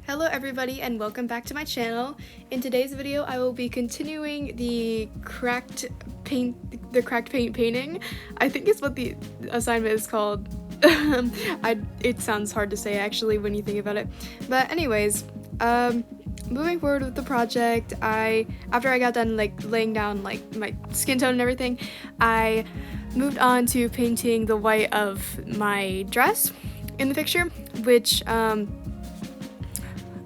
Hello everybody and welcome back to my channel. In today's video I will be continuing the cracked paint painting. I think is what the assignment is called. It sounds hard to say actually when you think about it. But anyways, moving forward with the project, after I got done laying down my skin tone and everything, I moved on to painting the white of my dress in the picture, which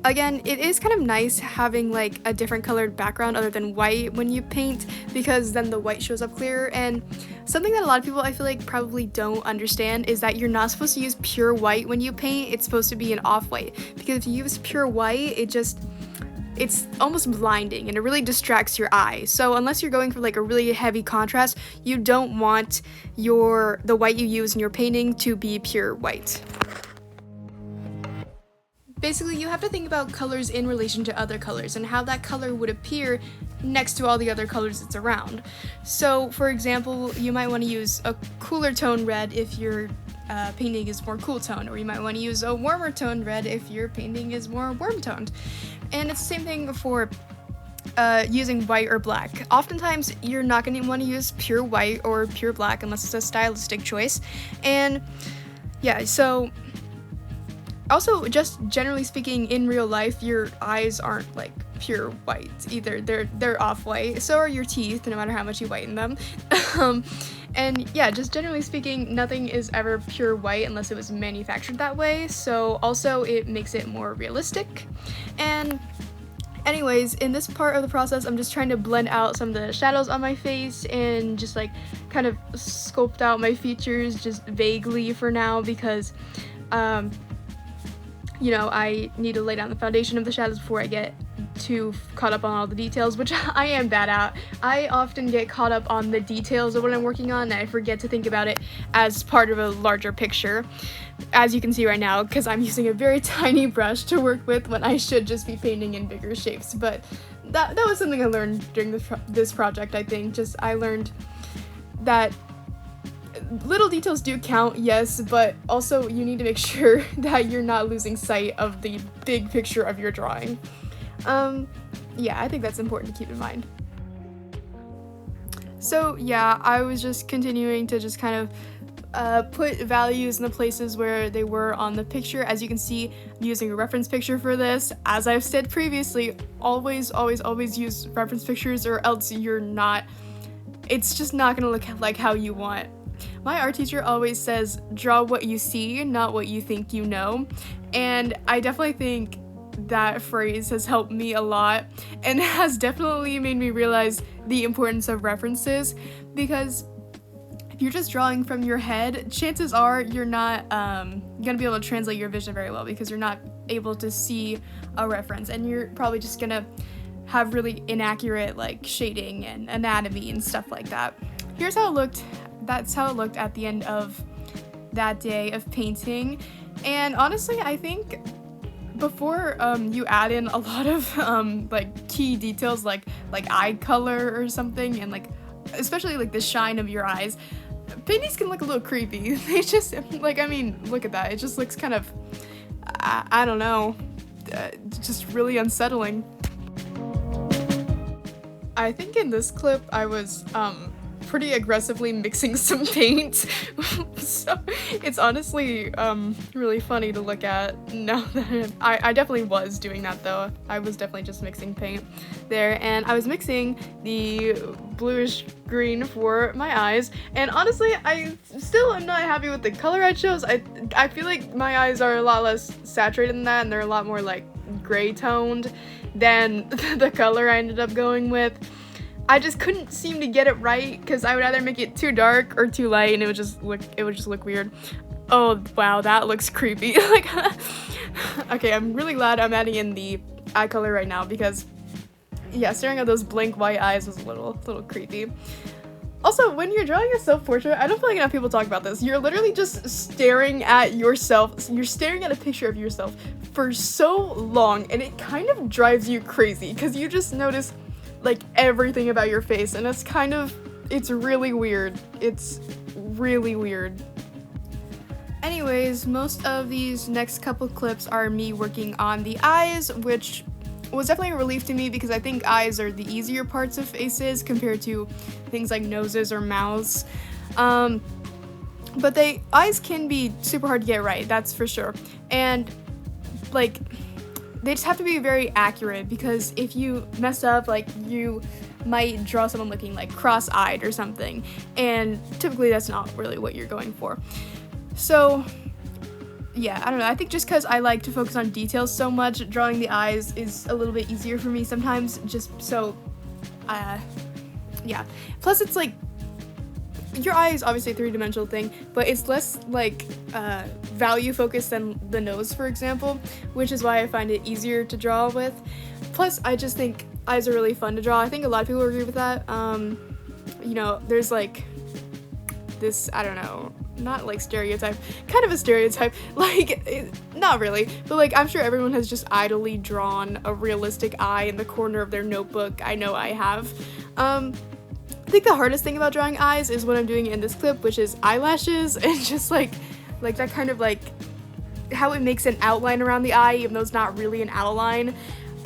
again, it is kind of nice having a different colored background other than white when you paint, because then the white shows up clearer. And something that a lot of people I feel like probably don't understand is that you're not supposed to use pure white when you paint. It's supposed to be an off-white, because if you use pure white, it's almost blinding and it really distracts your eye. So unless you're going for a really heavy contrast, you don't want the white you use in your painting to be pure white. Basically, you have to think about colors in relation to other colors and how that color would appear next to all the other colors it's around. So, for example, you might want to use a cooler tone red if your painting is more cool toned, or you might want to use a warmer toned red if your painting is more warm toned. And it's the same thing for using white or black. Oftentimes, you're not going to want to use pure white or pure black unless it's a stylistic choice. And yeah, so also, just generally speaking, in real life, your eyes aren't pure white either. They're off-white. So are your teeth, no matter how much you whiten them. And yeah, just generally speaking, nothing is ever pure white unless it was manufactured that way. So also, it makes it more realistic. And anyways, in this part of the process, I'm just trying to blend out some of the shadows on my face and just kind of sculpt out my features just vaguely for now, because I need to lay down the foundation of the shadows before I get too caught up on all the details, which I am bad at. I often get caught up on the details of what I'm working on and I forget to think about it as part of a larger picture, as you can see right now, because I'm using a very tiny brush to work with when I should just be painting in bigger shapes. But that was something I learned during this project, I think. I learned that little details do count, yes, but also you need to make sure that you're not losing sight of the big picture of your drawing. Yeah, I think that's important to keep in mind. So yeah, I was just continuing to just kind of put values in the places where they were on the picture. As you can see, I'm using a reference picture for this. As I've said previously, always use reference pictures, or else it's just not gonna look like how you want. My art teacher always says, draw what you see, not what you think you know. And I definitely think that phrase has helped me a lot and has definitely made me realize the importance of references, because if you're just drawing from your head, chances are you're not gonna be able to translate your vision very well, because you're not able to see a reference and you're probably just gonna have really inaccurate shading and anatomy and stuff like that. Here's how it looked. That's how it looked at the end of that day of painting. And honestly, I think before you add in a lot of key details like eye color or something, and especially the shine of your eyes, paintings can look a little creepy. They just I mean, look at that. It just looks kind of I don't know, just really unsettling. I think in this clip I was pretty aggressively mixing some paint. So it's honestly really funny to look at now that I definitely was doing that though. I was definitely just mixing paint there, and I was mixing the bluish green for my eyes, and honestly I still am not happy with the color I chose. I feel like my eyes are a lot less saturated than that, and they're a lot more gray toned than the color I ended up going with. I just couldn't seem to get it right, because I would either make it too dark or too light, and it would just look weird. Oh wow, that looks creepy. Okay, I'm really glad I'm adding in the eye color right now, because yeah, staring at those blank white eyes was a little creepy. Also, when you're drawing a self-portrait, I don't feel like enough people talk about this. You're literally just staring at yourself. You're staring at a picture of yourself for so long, and it kind of drives you crazy, because you just notice everything about your face, and it's really weird. It's really weird. Anyways, most of these next couple clips are me working on the eyes, which was definitely a relief to me because I think eyes are the easier parts of faces compared to things like noses or mouths. But eyes can be super hard to get right, that's for sure. And like, they just have to be very accurate because if you mess up, like, you might draw someone looking like cross-eyed or something, and typically that's not really what you're going for. So yeah, I don't know, I think just because I like to focus on details so much, drawing the eyes is a little bit easier for me sometimes, just so yeah. Plus it's like, your eye is obviously a three-dimensional thing, but it's less like value focused than the nose, for example, which is why I find it easier to draw with. Plus I just think eyes are really fun to draw. I think a lot of people agree with that. You know, there's like this, I don't know, not like stereotype, kind of a stereotype, like, not really, but like, I'm sure everyone has just idly drawn a realistic eye in the corner of their notebook. I know I have. I think the hardest thing about drawing eyes is what I'm doing in this clip, which is eyelashes, and just like that kind of like, how it makes an outline around the eye, even though it's not really an outline.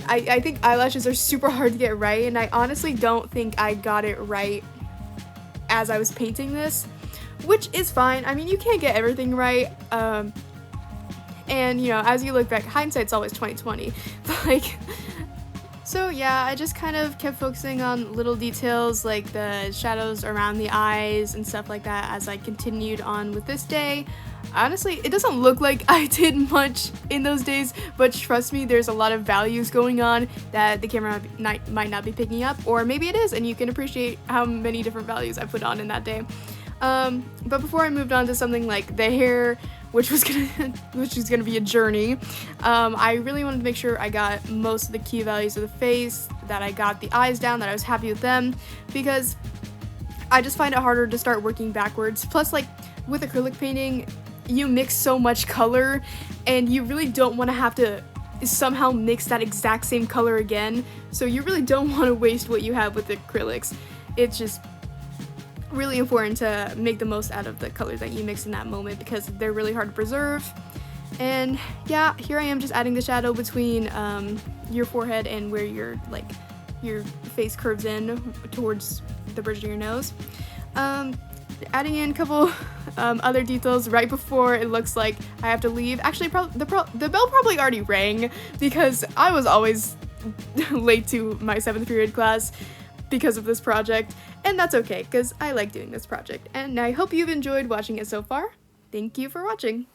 I think eyelashes are super hard to get right, and I honestly don't think I got it right as I was painting this, which is fine. I mean, you can't get everything right, and you know, as you look back, hindsight's always 20/20. Like, so yeah, I just kind of kept focusing on little details like the shadows around the eyes and stuff like that as I continued on with this day. Honestly, it doesn't look like I did much in those days, but trust me, there's a lot of values going on that the camera might not be picking up, or maybe it is, and you can appreciate how many different values I put on in that day. But before I moved on to something like the hair, which is gonna be a journey, I really wanted to make sure I got most of the key values of the face, that I got the eyes down, that I was happy with them, because I just find it harder to start working backwards. Plus, like, with acrylic painting, you mix so much color, and you really don't want to have to somehow mix that exact same color again, so you really don't want to waste what you have with acrylics. It's just really important to make the most out of the colors that you mix in that moment because they're really hard to preserve. And yeah, here I am just adding the shadow between your forehead and where your face curves in towards the bridge of your nose. Adding in a couple other details right before it looks like I have to leave. Actually, the bell probably already rang because I was always late to my 7th period class because of this project, and that's okay because I like doing this project, and I hope you've enjoyed watching it so far. Thank you for watching.